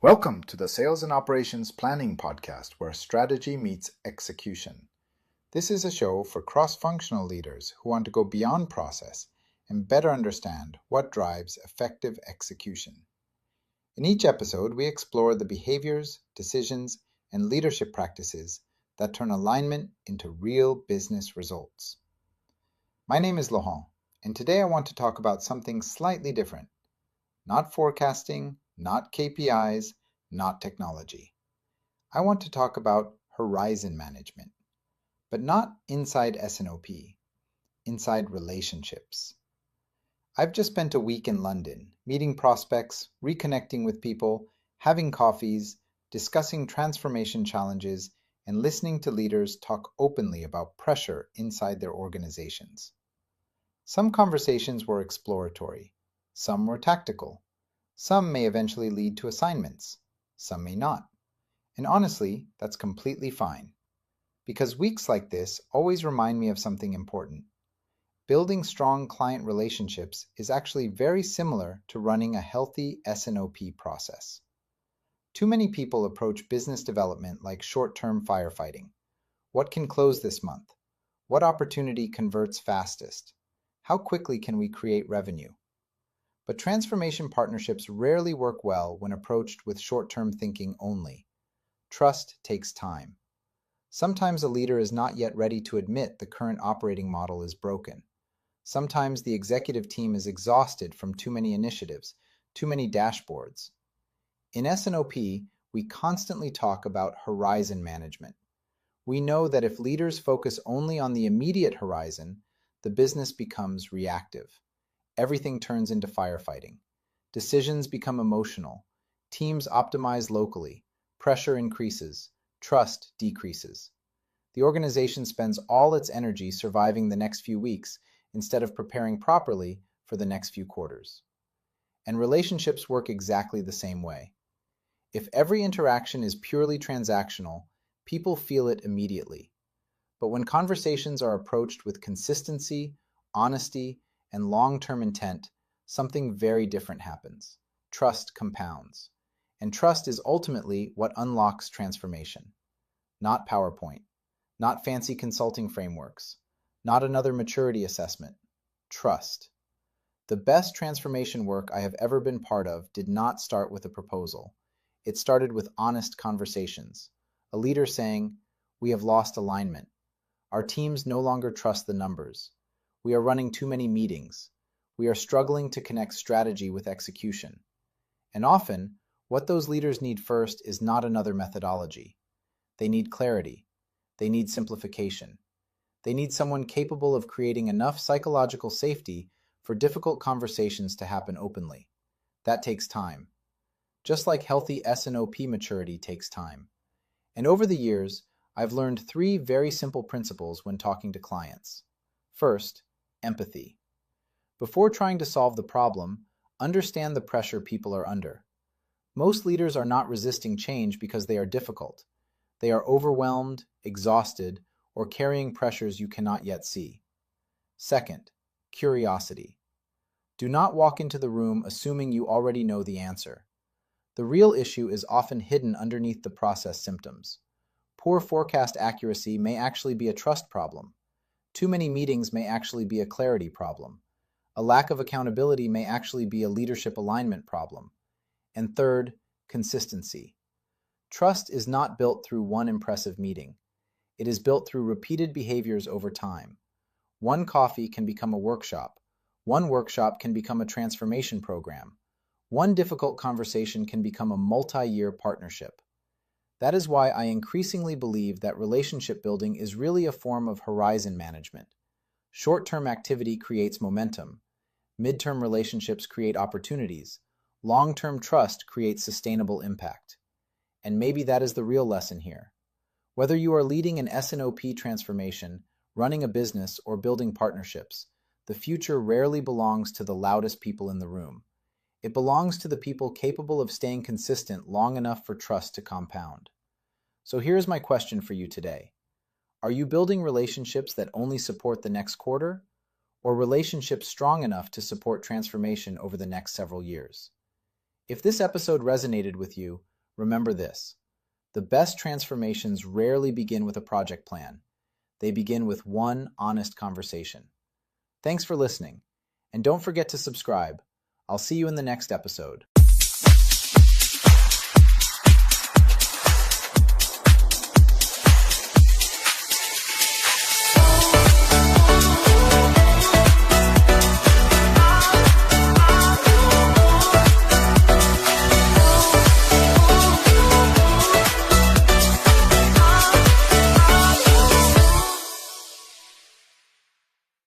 Welcome to the Sales and Operations Planning Podcast, where strategy meets execution. This is a show for cross-functional leaders who want to go beyond process and better understand what drives effective execution. In each episode, we explore the behaviors, decisions, and leadership practices that turn alignment into real business results. My name is Laurent, and today I want to talk about something slightly different. Not forecasting, not KPIs, not technology. I want to talk about horizon management, but not inside S&OP, inside relationships. I've just spent a week in London, meeting prospects, reconnecting with people, having coffees, discussing transformation challenges, and listening to leaders talk openly about pressure inside their organizations. Some conversations were exploratory, some were tactical. Some may eventually lead to assignments, some may not. And honestly, that's completely fine. Because weeks like this always remind me of something important. Building strong client relationships is actually very similar to running a healthy S&OP process. Too many people approach business development like short-term firefighting. What can close this month? What opportunity converts fastest? How quickly can we create revenue? But transformation partnerships rarely work well when approached with short-term thinking only. Trust takes time. Sometimes a leader is not yet ready to admit the current operating model is broken. Sometimes the executive team is exhausted from too many initiatives, too many dashboards. In S&OP, we constantly talk about horizon management. We know that if leaders focus only on the immediate horizon, the business becomes reactive. Everything turns into firefighting. Decisions become emotional. Teams optimize locally. Pressure increases. Trust decreases. The organization spends all its energy surviving the next few weeks instead of preparing properly for the next few quarters. And relationships work exactly the same way. If every interaction is purely transactional, people feel it immediately. But when conversations are approached with consistency, honesty, and long-term intent, something very different happens. Trust compounds. And trust is ultimately what unlocks transformation. Not PowerPoint, not fancy consulting frameworks, not another maturity assessment. Trust. The best transformation work I have ever been part of did not start with a proposal. It started with honest conversations. A leader saying, "We have lost alignment. Our teams no longer trust the numbers. We are running too many meetings. We are struggling to connect strategy with execution." And often, what those leaders need first is not another methodology. They need clarity. They need simplification. They need someone capable of creating enough psychological safety for difficult conversations to happen openly. That takes time. Just like healthy S&OP maturity takes time. And over the years, I've learned 3 very simple principles when talking to clients. First, empathy. Before trying to solve the problem, understand the pressure people are under. Most leaders are not resisting change because they are difficult. They are overwhelmed, exhausted, or carrying pressures you cannot yet see. Second, curiosity. Do not walk into the room assuming you already know the answer. The real issue is often hidden underneath the process symptoms. Poor forecast accuracy may actually be a trust problem. Too many meetings may actually be a clarity problem. A lack of accountability may actually be a leadership alignment problem. And third, consistency. Trust is not built through one impressive meeting. It is built through repeated behaviors over time. One coffee can become a workshop. One workshop can become a transformation program. One difficult conversation can become a multi-year partnership. That is why I increasingly believe that relationship building is really a form of horizon management. Short-term activity creates momentum. Mid-term relationships create opportunities. Long-term trust creates sustainable impact. And maybe that is the real lesson here. Whether you are leading an S&OP transformation, running a business, or building partnerships, the future rarely belongs to the loudest people in the room. It belongs to the people capable of staying consistent long enough for trust to compound. So here's my question for you today. Are you building relationships that only support the next quarter, or relationships strong enough to support transformation over the next several years? If this episode resonated with you, remember this: the best transformations rarely begin with a project plan. They begin with one honest conversation. Thanks for listening, and don't forget to subscribe. I'll see you in the next episode.